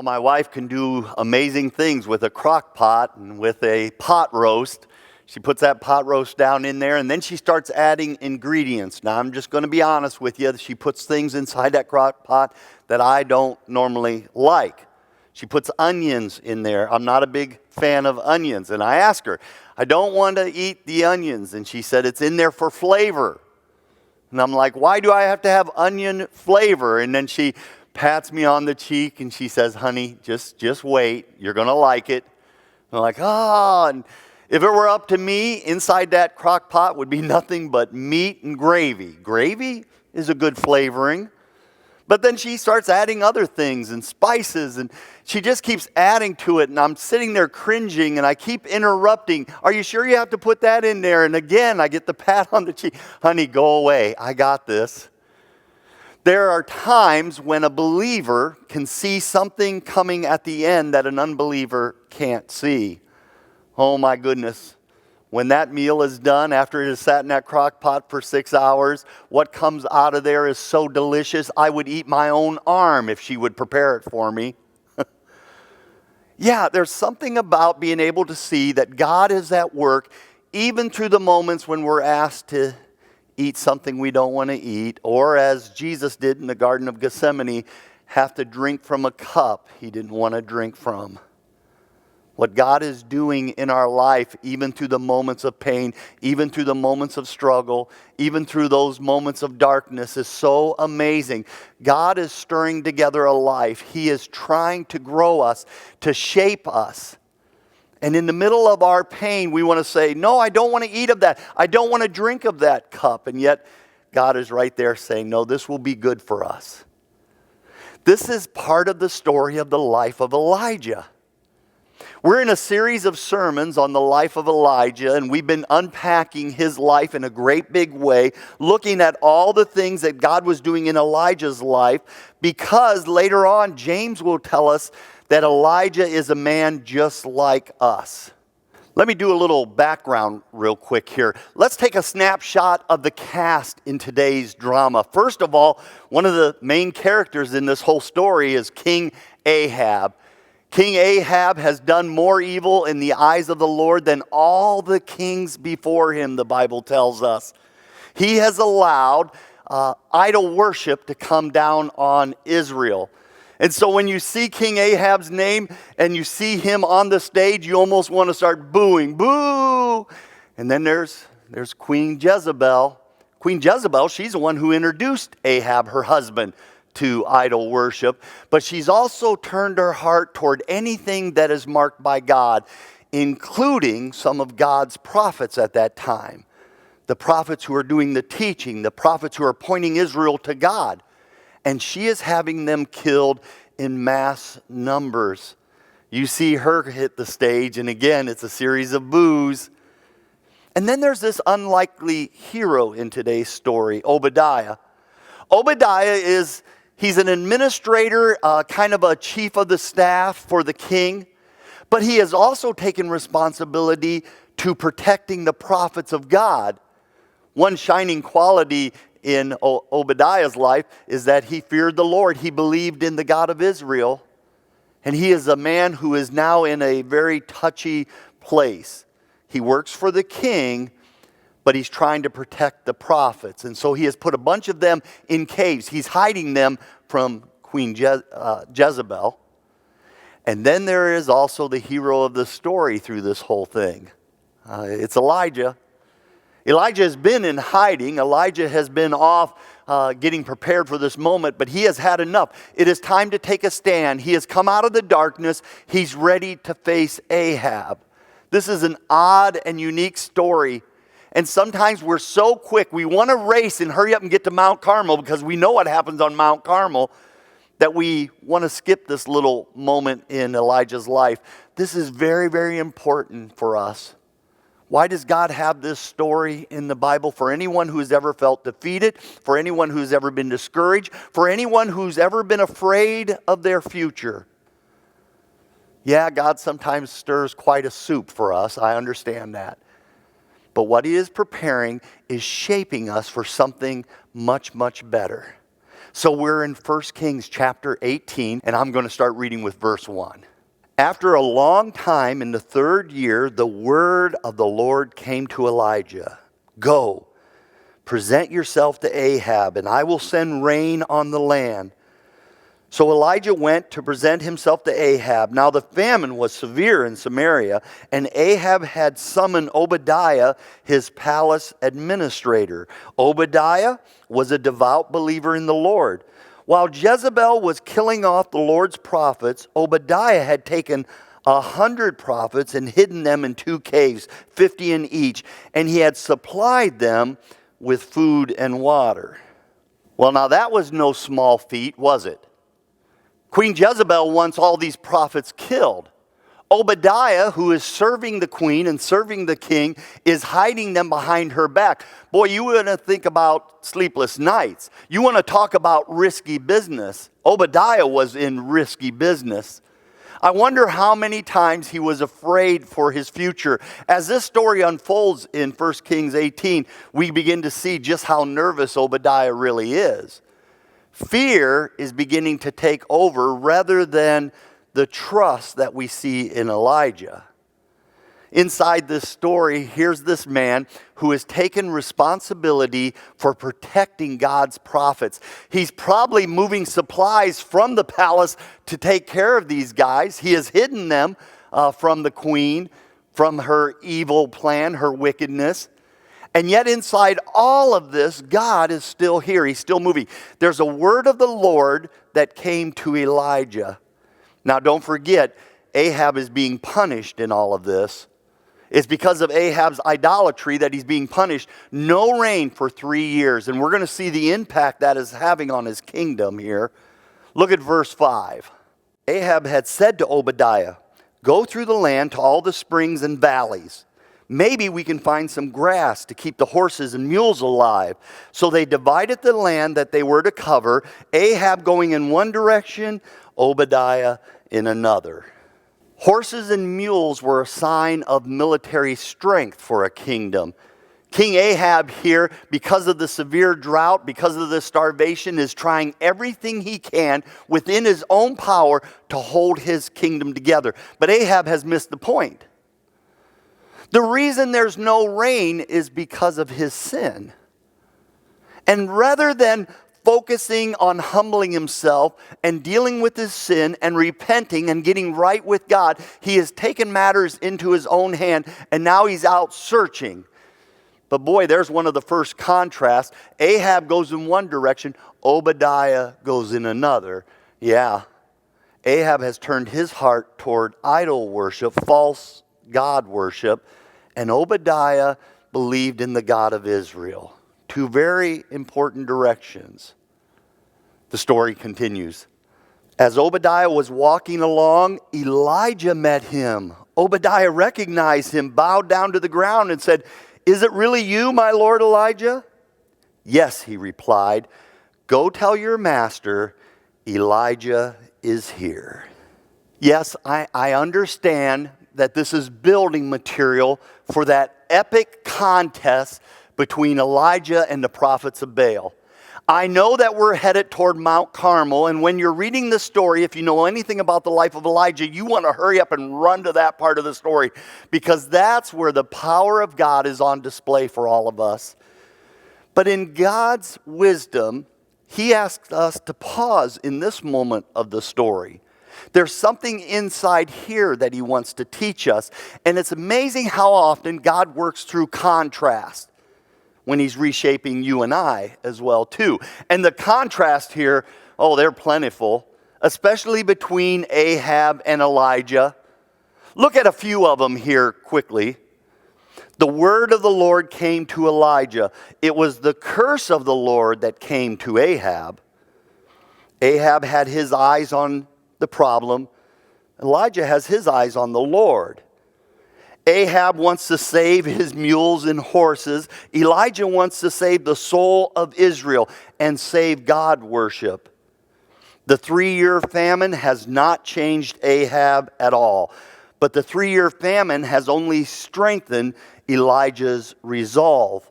Well, my wife can do amazing things with a crock pot and with a pot roast. She puts that pot roast down in there, and then she starts adding ingredients. Now, I'm just going to be honest with you. She puts things inside that crock pot that I don't normally like. She puts onions in there. I'm not a big fan of onions. And I asked her, I don't want to eat the onions. And she said, it's in there for flavor. And I'm like, why do I have to have onion flavor? And then she pats me on the cheek and she says, honey, just wait. You're going to like it. And I'm like, and if it were up to me, inside that crock pot would be nothing but meat and gravy. Gravy is a good flavoring. But then she starts adding other things and spices, and she just keeps adding to it, and I'm sitting there cringing, and I keep interrupting. Are you sure you have to put that in there? And again, I get the pat on the cheek. Honey, go away. I got this. There are times when a believer can see something coming at the end that an unbeliever can't see. Oh my goodness. When that meal is done, after it has sat in that crock pot for 6 hours, what comes out of there is so delicious, I would eat my own arm if she would prepare it for me. Yeah, there's something about being able to see that God is at work, even through the moments when we're asked to eat something we don't want to eat, or as Jesus did in the Garden of Gethsemane, have to drink from a cup he didn't want to drink from. What God is doing in our life, even through the moments of pain, even through the moments of struggle, even through those moments of darkness, is so amazing. God is stirring together a life. He is trying to grow us, to shape us. And in the middle of our pain, we want to say, no, I don't want to eat of that. I don't want to drink of that cup. And yet, God is right there saying, no, this will be good for us. This is part of the story of the life of Elijah. We're in a series of sermons on the life of Elijah, and we've been unpacking his life in a great big way, looking at all the things that God was doing in Elijah's life, because later on, James will tell us that Elijah is a man just like us. Let me do a little background real quick here. Let's take a snapshot of the cast in today's drama. First of all, one of the main characters in this whole story is King Ahab. King Ahab has done more evil in the eyes of the Lord than all the kings before him, the Bible tells us. He has allowed idol worship to come down on Israel. And so when you see King Ahab's name and you see him on the stage, you almost want to start booing, boo! And then there's Queen Jezebel. Queen Jezebel, she's the one who introduced Ahab, her husband, to idol worship, but she's also turned her heart toward anything that is marked by God, including some of God's prophets at that time. The prophets who are doing the teaching, the prophets who are pointing Israel to God. And she is having them killed in mass numbers. You see her hit the stage, and again, it's a series of boos. And then there's this unlikely hero in today's story, Obadiah. Obadiah he's an administrator, kind of a chief of the staff for the king, but he has also taken responsibility to protecting the prophets of God. One shining quality in Obadiah's life is that he feared the Lord. He believed in the God of Israel, and he is a man who is now in a very touchy place. He works for the king, but he's trying to protect the prophets. And so he has put a bunch of them in caves. He's hiding them from Queen Jezebel. And then there is also the hero of the story through this whole thing. It's Elijah. Elijah has been in hiding. Elijah has been off getting prepared for this moment, but he has had enough. It is time to take a stand. He has come out of the darkness. He's ready to face Ahab. This is an odd and unique story. And sometimes we're so quick, we want to race and hurry up and get to Mount Carmel because we know what happens on Mount Carmel, that we want to skip this little moment in Elijah's life. This is very, very important for us. Why does God have this story in the Bible? For anyone who's ever felt defeated, for anyone who's ever been discouraged, for anyone who's ever been afraid of their future. Yeah, God sometimes stirs quite a soup for us. I understand that. But what he is preparing is shaping us for something much, much better. So we're in 1 Kings chapter 18, and I'm going to start reading with verse 1. After a long time, in the 3rd year, the word of the Lord came to Elijah. Go, present yourself to Ahab, and I will send rain on the land. So Elijah went to present himself to Ahab. Now the famine was severe in Samaria, and Ahab had summoned Obadiah, his palace administrator. Obadiah was a devout believer in the Lord. While Jezebel was killing off the Lord's prophets, Obadiah had taken 100 prophets and hidden them in 2 caves, 50 in each, and he had supplied them with food and water. Well, now that was no small feat, was it? Queen Jezebel wants all these prophets killed. Obadiah, who is serving the queen and serving the king, is hiding them behind her back. Boy, you want to think about sleepless nights. You want to talk about risky business. Obadiah was in risky business. I wonder how many times he was afraid for his future. As this story unfolds in 1 Kings 18, we begin to see just how nervous Obadiah really is. Fear is beginning to take over rather than the trust that we see in Elijah. Inside this story, here's this man who has taken responsibility for protecting God's prophets. He's probably moving supplies from the palace to take care of these guys. He has hidden them from the queen, from her evil plan, her wickedness. And yet inside all of this, God is still here. He's still moving. There's a word of the Lord that came to Elijah. Now don't forget, Ahab is being punished in all of this. It's because of Ahab's idolatry that he's being punished. No rain for 3 years. And we're going to see the impact that is having on his kingdom here. Look at verse 5. Ahab had said to Obadiah, "Go through the land to all the springs and valleys. Maybe we can find some grass to keep the horses and mules alive." So they divided the land that they were to cover, Ahab going in one direction, Obadiah in another. Horses and mules were a sign of military strength for a kingdom. King Ahab here, because of the severe drought, because of the starvation, is trying everything he can within his own power to hold his kingdom together. But Ahab has missed the point. The reason there's no rain is because of his sin. And rather than focusing on humbling himself and dealing with his sin and repenting and getting right with God, he has taken matters into his own hand, and now he's out searching. But boy, there's one of the first contrasts. Ahab goes in one direction, Obadiah goes in another. Yeah, Ahab has turned his heart toward idol worship, false God worship, and Obadiah believed in the God of Israel. 2 very important directions. The story continues. As Obadiah was walking along, Elijah met him. Obadiah recognized him, bowed down to the ground, and said, "Is it really you, my lord Elijah?" "Yes," he replied. "Go tell your master, Elijah is here." Yes, I understand that this is building material for that epic contest between Elijah and the prophets of Baal. I know that we're headed toward Mount Carmel, and when you're reading this story, if you know anything about the life of Elijah, you want to hurry up and run to that part of the story, because that's where the power of God is on display for all of us. But in God's wisdom, He asks us to pause in this moment of the story. There's something inside here that He wants to teach us, and it's amazing how often God works through contrast when He's reshaping you and I as well too. And the contrast here, they're plentiful, especially between Ahab and Elijah. Look at a few of them here quickly. The word of the Lord came to Elijah. It was the curse of the Lord that came to Ahab. Ahab had his eyes on the problem. Elijah has his eyes on the Lord. Ahab wants to save his mules and horses. Elijah wants to save the soul of Israel and save God worship. The 3-year famine has not changed Ahab at all, but the 3-year famine has only strengthened Elijah's resolve.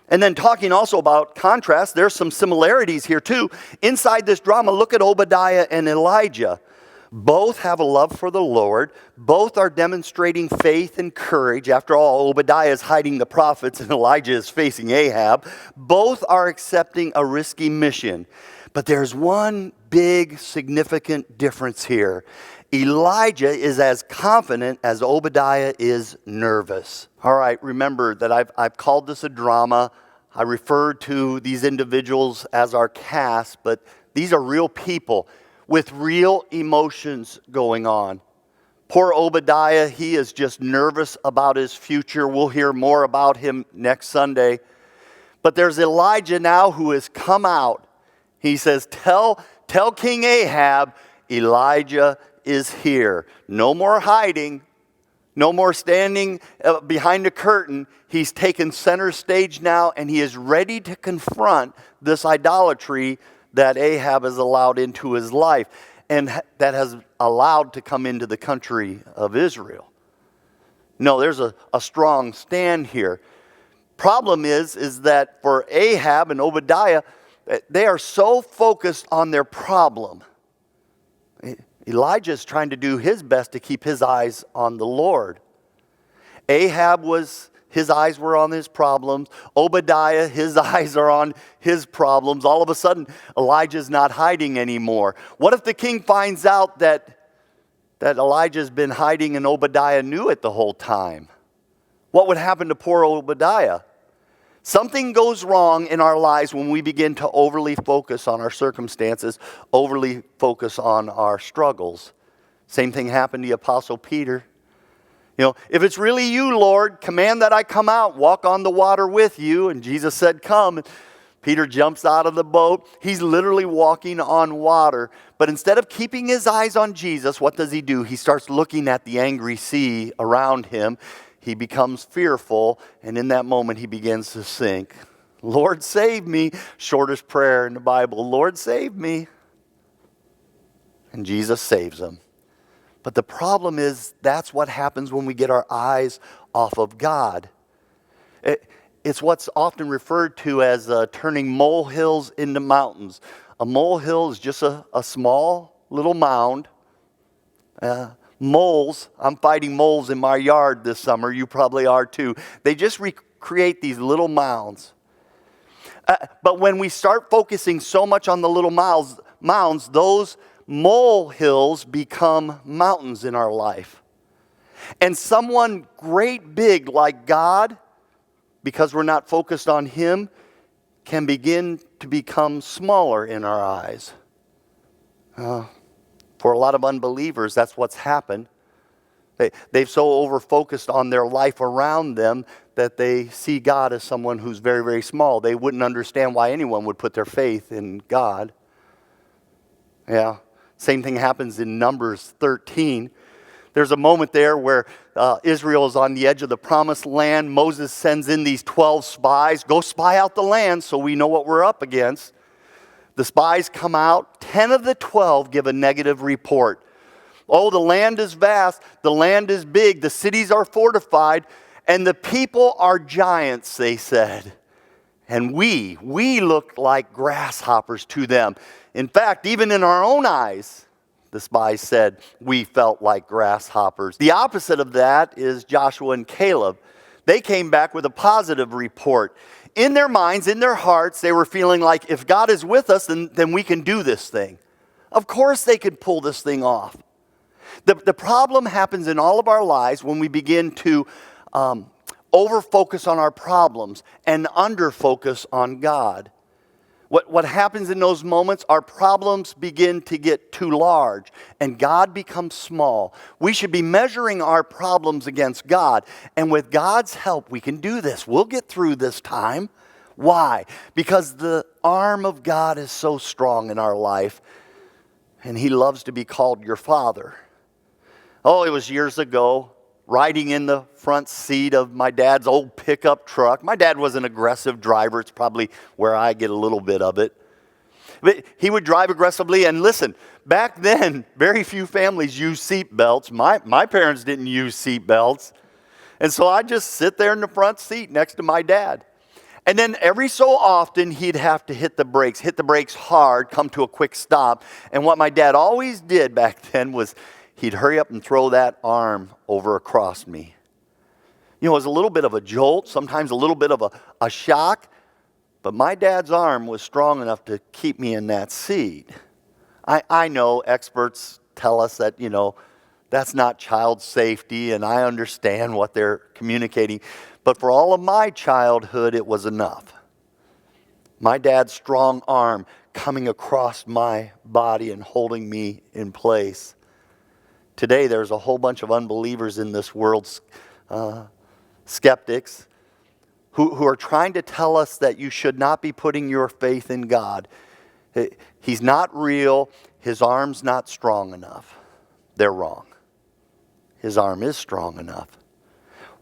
And then talking also about contrast, there's some similarities here too. Inside this drama, look at Obadiah and Elijah. Both have a love for the Lord. Both are demonstrating faith and courage. After all, Obadiah is hiding the prophets and Elijah is facing Ahab. Both are accepting a risky mission. But there's one big significant difference here. Elijah is as confident as Obadiah is nervous. All right, remember that I've called this a drama. I referred to these individuals as our cast, but these are real people with real emotions going on. Poor Obadiah, he is just nervous about his future. We'll hear more about him next Sunday. But there's Elijah now who has come out. He says, tell King Ahab, Elijah is here. No more hiding. No more standing behind a curtain. He's taken center stage now, and he is ready to confront this idolatry that Ahab has allowed into his life and that has allowed to come into the country of Israel. No, there's a strong stand here. Problem is that for Ahab and Obadiah, they are so focused on their problem. Elijah is trying to do his best to keep his eyes on the Lord. His eyes were on his problems. Obadiah, his eyes are on his problems. All of a sudden, Elijah's not hiding anymore. What if the king finds out that Elijah's been hiding and Obadiah knew it the whole time? What would happen to poor Obadiah? Something goes wrong in our lives when we begin to overly focus on our circumstances, overly focus on our struggles. Same thing happened to the Apostle Peter. If it's really you, Lord, command that I come out, walk on the water with you. And Jesus said, come. Peter jumps out of the boat. He's literally walking on water. But instead of keeping his eyes on Jesus, what does he do? He starts looking at the angry sea around him. He becomes fearful, and in that moment he begins to sink. Lord, save me. Shortest prayer in the Bible. Lord, save me. And Jesus saves him. But the problem is that's what happens when we get our eyes off of God. It's what's often referred to as turning molehills into mountains. A molehill is just a small little mound. Moles, I'm fighting moles in my yard this summer. You probably are too. They just create these little mounds. But when we start focusing so much on the little mounds, those molehills become mountains in our life. And someone great big like God, because we're not focused on Him, can begin to become smaller in our eyes. For a lot of unbelievers, that's what's happened. They've so over-focused on their life around them that they see God as someone who's very, very small. They wouldn't understand why anyone would put their faith in God. Yeah, same thing happens in Numbers 13. There's a moment there where Israel is on the edge of the promised land. Moses sends in these 12 spies. Go spy out the land so we know what we're up against. The spies come out. 10 of the 12 give a negative report. Oh, the land is vast. The land is big. The cities are fortified. And the people are giants, they said. And we looked like grasshoppers to them. In fact, even in our own eyes, the spies said, we felt like grasshoppers. The opposite of that is Joshua and Caleb. They came back with a positive report. In their minds, in their hearts, they were feeling like if God is with us, then we can do this thing. Of course they could pull this thing off. The problem happens in all of our lives when we begin to over-focus on our problems and under-focus on God. What happens in those moments, our problems begin to get too large and God becomes small. We should be measuring our problems against God. And with God's help, we can do this. We'll get through this time. Why? Because the arm of God is so strong in our life and He loves to be called your Father. Oh, it was years ago, riding in the front seat of my dad's old pickup truck. My dad was an aggressive driver. It's probably where I get a little bit of it. But he would drive aggressively. And listen, back then, very few families used seat belts. My parents didn't use seat belts. And so I'd just sit there in the front seat next to my dad. And then every so often, he'd have to hit the brakes hard, come to a quick stop. And what my dad always did back then was he'd hurry up and throw that arm over across me. You know, it was a little bit of a jolt, sometimes a little bit of a shock, but my dad's arm was strong enough to keep me in that seat. I know experts tell us that, you know, that's not child safety, and I understand what they're communicating. But for all of my childhood, it was enough. My dad's strong arm coming across my body and holding me in place. Today, there's a whole bunch of unbelievers in this world, skeptics, who are trying to tell us that you should not be putting your faith in God. He's not real. His arm's not strong enough. They're wrong. His arm is strong enough.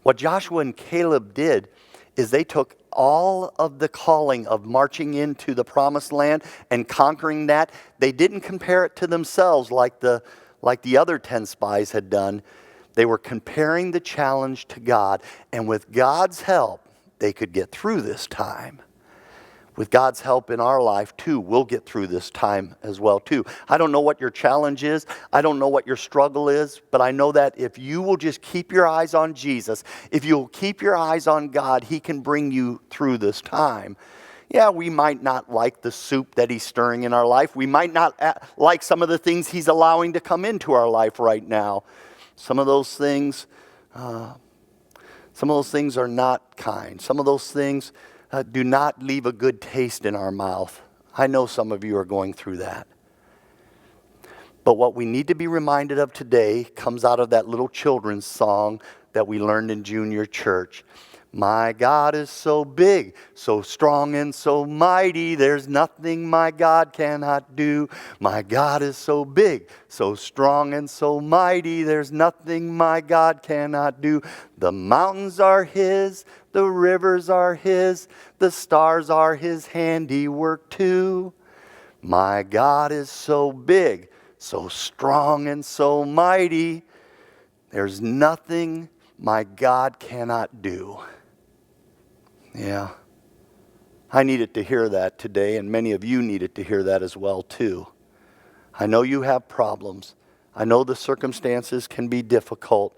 What Joshua and Caleb did is they took all of the calling of marching into the promised land and conquering that. They didn't compare it to themselves like the other 10 spies had done. They were comparing the challenge to God. And with God's help, they could get through this time. With God's help in our life, too, we'll get through this time as well, too. I don't know what your challenge is. I don't know what your struggle is. But I know that if you will just keep your eyes on Jesus, if you'll keep your eyes on God, He can bring you through this time. Yeah, we might not like the soup that He's stirring in our life. We might not like some of the things He's allowing to come into our life right now. Some of those things are not kind. Some of those things do not leave a good taste in our mouth. I know some of you are going through that. But what we need to be reminded of today comes out of that little children's song that we learned in junior church. My God is so big, so strong and so mighty, there's nothing my God cannot do. My God is so big, so strong and so mighty, there's nothing my God cannot do. The mountains are His, the rivers are His, the stars are His handiwork too. My God is so big, so strong and so mighty, there's nothing my God cannot do. Yeah, I needed to hear that today, and many of you needed to hear that as well, too. I know you have problems. I know the circumstances can be difficult.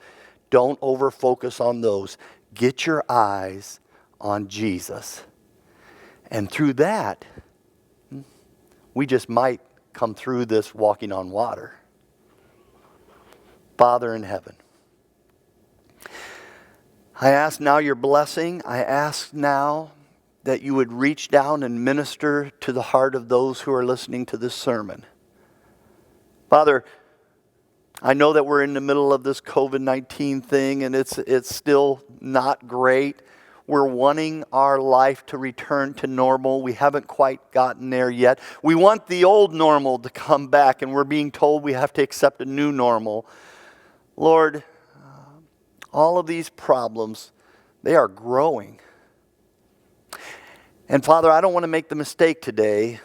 Don't over-focus on those. Get your eyes on Jesus. And through that, we just might come through this walking on water. Father in heaven, I ask now your blessing. I ask now that you would reach down and minister to the heart of those who are listening to this sermon. Father, I know that we're in the middle of this COVID-19 thing, and it's still not great. We're wanting our life to return to normal. We haven't quite gotten there yet. We want the old normal to come back, and we're being told we have to accept a new normal. Lord, all of these problems, they are growing. And Father, I don't want to make the mistake today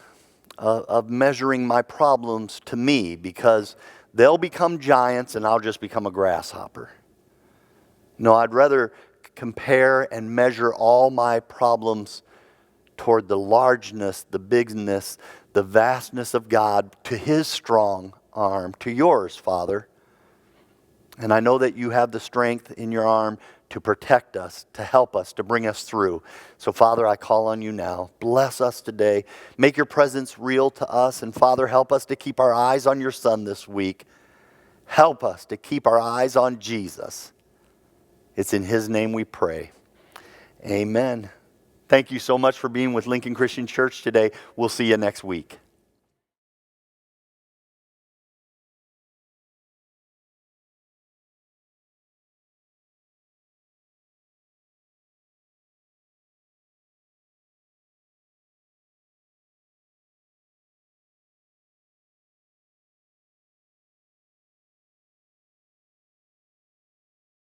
of measuring my problems to me, because they'll become giants and I'll just become a grasshopper. No, I'd rather compare and measure all my problems toward the largeness, the bigness, the vastness of God, to His strong arm, to yours, Father. And I know that you have the strength in your arm to protect us, to help us, to bring us through. So, Father, I call on you now. Bless us today. Make your presence real to us. And, Father, help us to keep our eyes on your Son this week. Help us to keep our eyes on Jesus. It's in His name we pray. Amen. Thank you so much for being with Lincoln Christian Church today. We'll see you next week.